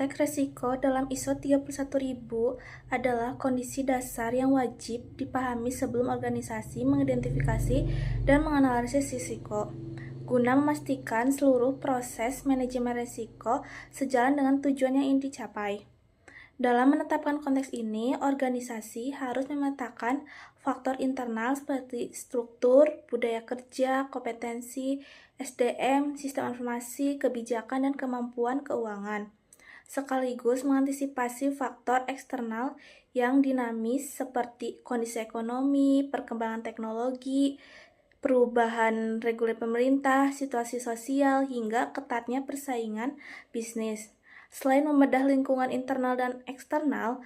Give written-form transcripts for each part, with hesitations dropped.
Konteks risiko dalam ISO 31000 adalah kondisi dasar yang wajib dipahami sebelum organisasi mengidentifikasi dan menganalisis risiko, guna memastikan seluruh proses manajemen risiko sejalan dengan tujuan yang ingin dicapai. Dalam menetapkan konteks ini, organisasi harus memetakan faktor internal seperti struktur, budaya kerja, kompetensi, SDM, sistem informasi, kebijakan, dan kemampuan keuangan, sekaligus mengantisipasi faktor eksternal yang dinamis seperti kondisi ekonomi, perkembangan teknologi, perubahan regulasi pemerintah, situasi sosial, hingga ketatnya persaingan bisnis. Selain membedah lingkungan internal dan eksternal,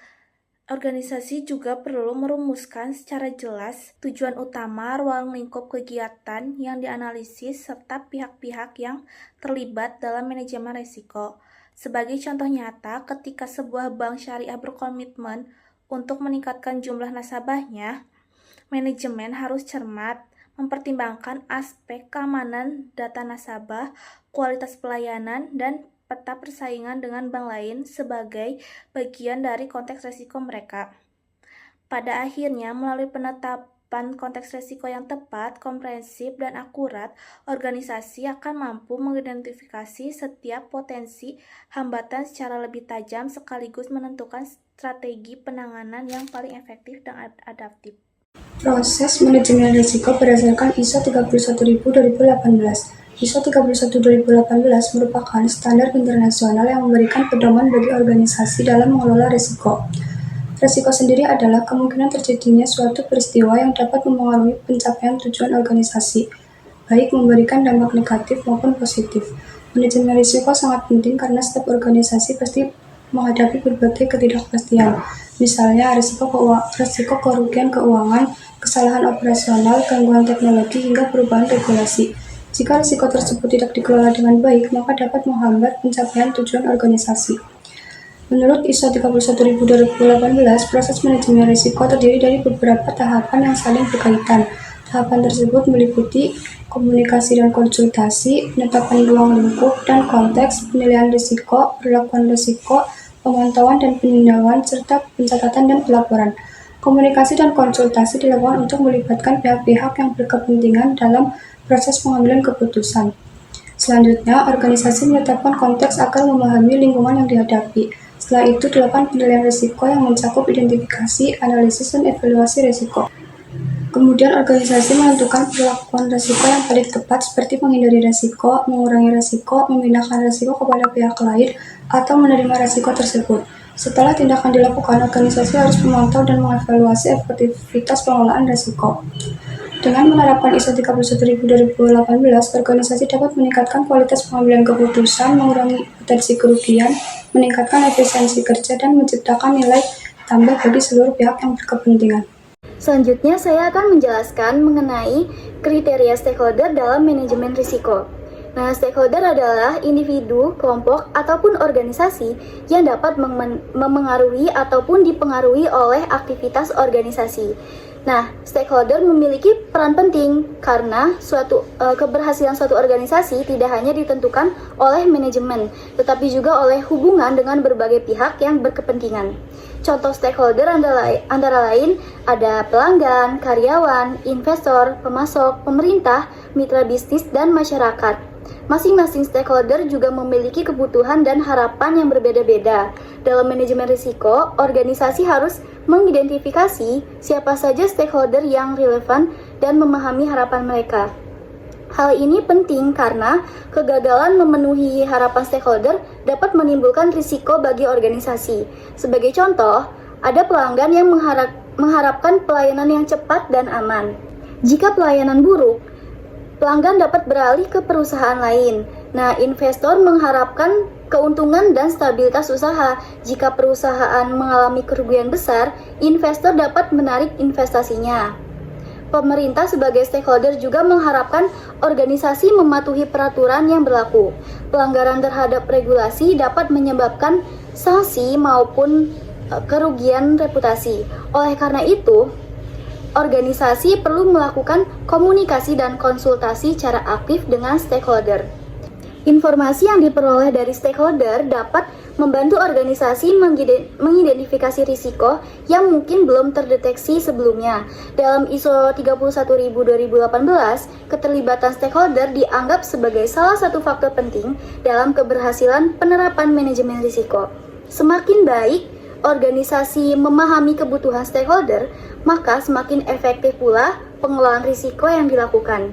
organisasi juga perlu merumuskan secara jelas tujuan utama, ruang lingkup kegiatan yang dianalisis, serta pihak-pihak yang terlibat dalam manajemen risiko. Sebagai contoh nyata, ketika sebuah bank syariah berkomitmen untuk meningkatkan jumlah nasabahnya, manajemen harus cermat mempertimbangkan aspek keamanan data nasabah, kualitas pelayanan, dan peta persaingan dengan bank lain sebagai bagian dari konteks risiko mereka. Pada akhirnya, melalui penetapan konteks risiko yang tepat, komprehensif, dan akurat, organisasi akan mampu mengidentifikasi setiap potensi hambatan secara lebih tajam sekaligus menentukan strategi penanganan yang paling efektif dan adaptif. Proses manajemen risiko berdasarkan ISO 31000-2018. ISO 31000-2018 merupakan standar internasional yang memberikan pedoman bagi organisasi dalam mengelola risiko. Risiko sendiri adalah kemungkinan terjadinya suatu peristiwa yang dapat mempengaruhi pencapaian tujuan organisasi, baik memberikan dampak negatif maupun positif. Manajemen risiko sangat penting karena setiap organisasi pasti menghadapi berbagai ketidakpastian, misalnya risiko kerugian keuangan, kesalahan operasional, gangguan teknologi, hingga perubahan regulasi. Jika risiko tersebut tidak dikelola dengan baik, maka dapat menghambat pencapaian tujuan organisasi. Menurut ISO 31000-2018, proses manajemen risiko terdiri dari beberapa tahapan yang saling berkaitan. Tahapan tersebut meliputi komunikasi dan konsultasi, penetapan ruang lingkup dan konteks, penilaian risiko, perlakuan risiko, pemantauan dan penindakan, serta pencatatan dan pelaporan. Komunikasi dan konsultasi dilakukan untuk melibatkan pihak-pihak yang berkepentingan dalam proses pengambilan keputusan. Selanjutnya, organisasi menetapkan konteks agar memahami lingkungan yang dihadapi. Setelah itu, dilakukan penilaian risiko yang mencakup identifikasi, analisis, dan evaluasi risiko. Kemudian, organisasi menentukan perlakuan risiko yang paling tepat seperti menghindari risiko, mengurangi risiko, memindahkan risiko kepada pihak lain, atau menerima risiko tersebut. Setelah tindakan dilakukan, organisasi harus memantau dan mengevaluasi efektivitas pengelolaan risiko. Dengan menerapkan ISO 31000-2018, organisasi dapat meningkatkan kualitas pengambilan keputusan, mengurangi potensi kerugian, meningkatkan efisiensi kerja, dan menciptakan nilai tambah bagi seluruh pihak yang berkepentingan. Selanjutnya, saya akan menjelaskan mengenai kriteria stakeholder dalam manajemen risiko. Nah, stakeholder adalah individu, kelompok, ataupun organisasi yang dapat memengaruhi ataupun dipengaruhi oleh aktivitas organisasi. Nah, stakeholder memiliki peran penting karena keberhasilan suatu organisasi tidak hanya ditentukan oleh manajemen, tetapi juga oleh hubungan dengan berbagai pihak yang berkepentingan. Contoh stakeholder antara lain ada pelanggan, karyawan, investor, pemasok, pemerintah, mitra bisnis, dan masyarakat. Masing-masing stakeholder juga memiliki kebutuhan dan harapan yang berbeda-beda. Dalam manajemen risiko, organisasi harus mengidentifikasi siapa saja stakeholder yang relevan dan memahami harapan mereka. Hal ini penting karena kegagalan memenuhi harapan stakeholder dapat menimbulkan risiko bagi organisasi. Sebagai contoh, ada pelanggan yang mengharapkan pelayanan yang cepat dan aman. Jika pelayanan buruk, pelanggan dapat beralih ke perusahaan lain. Nah, investor mengharapkan keuntungan dan stabilitas usaha. Jika perusahaan mengalami kerugian besar, investor dapat menarik investasinya. Pemerintah sebagai stakeholder juga mengharapkan organisasi mematuhi peraturan yang berlaku. Pelanggaran terhadap regulasi dapat menyebabkan sanksi maupun kerugian reputasi. Oleh karena itu, organisasi perlu melakukan komunikasi dan konsultasi secara aktif dengan stakeholder. Informasi yang diperoleh dari stakeholder dapat membantu organisasi mengidentifikasi risiko yang mungkin belum terdeteksi sebelumnya. Dalam ISO 31000/2018, keterlibatan stakeholder dianggap sebagai salah satu faktor penting dalam keberhasilan penerapan manajemen risiko. Semakin baik organisasi memahami kebutuhan stakeholder, maka semakin efektif pula pengelolaan risiko yang dilakukan.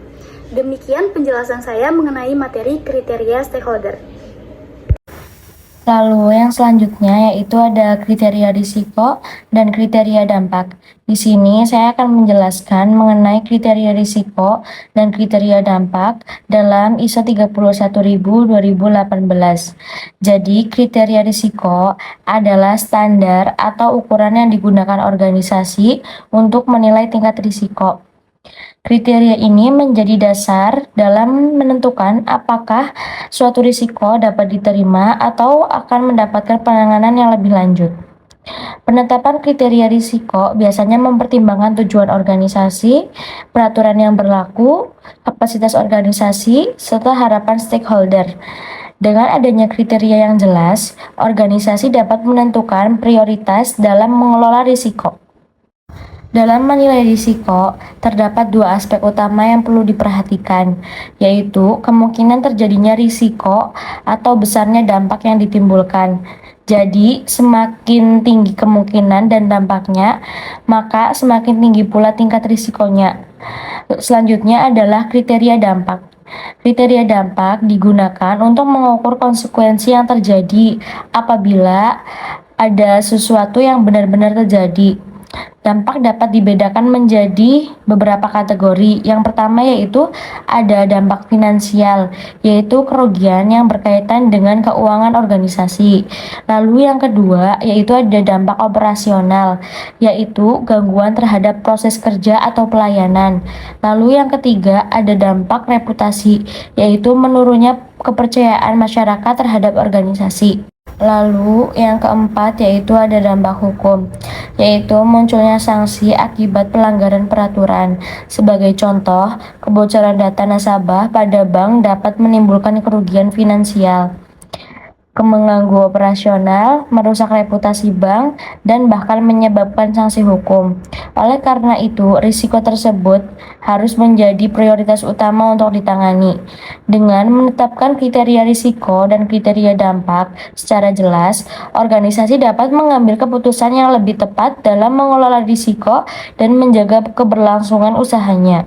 Demikian penjelasan saya mengenai materi kriteria stakeholder. Lalu yang selanjutnya yaitu ada kriteria risiko dan kriteria dampak. Di sini saya akan menjelaskan mengenai kriteria risiko dan kriteria dampak dalam ISO 31000/2018. Jadi kriteria risiko adalah standar atau ukuran yang digunakan organisasi untuk menilai tingkat risiko. Kriteria ini menjadi dasar dalam menentukan apakah suatu risiko dapat diterima atau akan mendapatkan penanganan yang lebih lanjut. Penetapan kriteria risiko biasanya mempertimbangkan tujuan organisasi, peraturan yang berlaku, kapasitas organisasi, serta harapan stakeholder. Dengan adanya kriteria yang jelas, organisasi dapat menentukan prioritas dalam mengelola risiko. Dalam menilai risiko, terdapat dua aspek utama yang perlu diperhatikan, yaitu kemungkinan terjadinya risiko atau besarnya dampak yang ditimbulkan. Jadi, semakin tinggi kemungkinan dan dampaknya, maka semakin tinggi pula tingkat risikonya. Selanjutnya adalah kriteria dampak. Kriteria dampak digunakan untuk mengukur konsekuensi yang terjadi apabila ada sesuatu yang benar-benar terjadi. Dampak dapat dibedakan menjadi beberapa kategori. Yang pertama yaitu ada dampak finansial, yaitu kerugian yang berkaitan dengan keuangan organisasi. Lalu yang kedua yaitu ada dampak operasional, yaitu gangguan terhadap proses kerja atau pelayanan. Lalu yang ketiga ada dampak reputasi, yaitu menurunnya kepercayaan masyarakat terhadap organisasi. Lalu yang keempat yaitu ada dampak hukum, yaitu munculnya sanksi akibat pelanggaran peraturan. Sebagai contoh, kebocoran data nasabah pada bank dapat menimbulkan kerugian finansial, mengganggu operasional, merusak reputasi bank, dan bahkan menyebabkan sanksi hukum. Oleh karena itu, risiko tersebut harus menjadi prioritas utama untuk ditangani. Dengan menetapkan kriteria risiko dan kriteria dampak secara jelas, organisasi dapat mengambil keputusan yang lebih tepat dalam mengelola risiko dan menjaga keberlangsungan usahanya.